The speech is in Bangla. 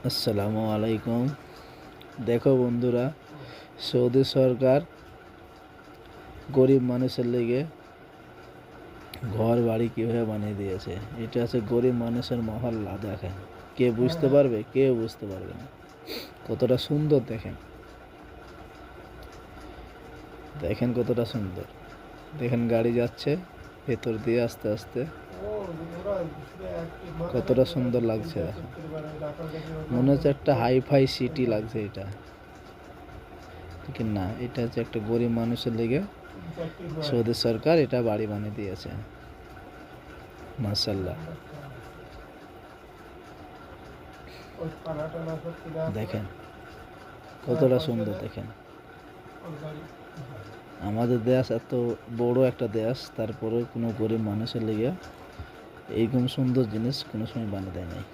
আসসালামু আলাইকুম। দেখো বন্ধুরা, সৌদি সরকার গরিব মানুষের লেগে ঘর বাড়ি কীভাবে বানিয়ে দিয়েছে। এটা আছে গরিব মানুষের মহল্লা। দেখেন, কে বুঝতে পারবে? কেউ বুঝতে পারবে না। কতটা সুন্দর দেখেন, দেখেন কতটা সুন্দর। দেখেন গাড়ি যাচ্ছে ভেতর দিয়ে আস্তে আস্তে, কতটা সুন্দর লাগছে। দেখেন, মনে হচ্ছে একটা হাইফাই সিটি লাগছে এটা, ঠিক না? এটা হচ্ছে একটা গরিব মানুষের লেগে সৌদি সরকার এটা বাড়ি বানিয়ে দিয়েছে। মাশাআল্লাহ, দেখেন কতটা সুন্দর। দেখেন, আমাদের দেশ এত বড় একটা দেশ, তারপরেও কোনো গরিব মানুষের লেগে এইরকম সুন্দর জিনিস কোনো সময় বানিয়ে দেয় নাই।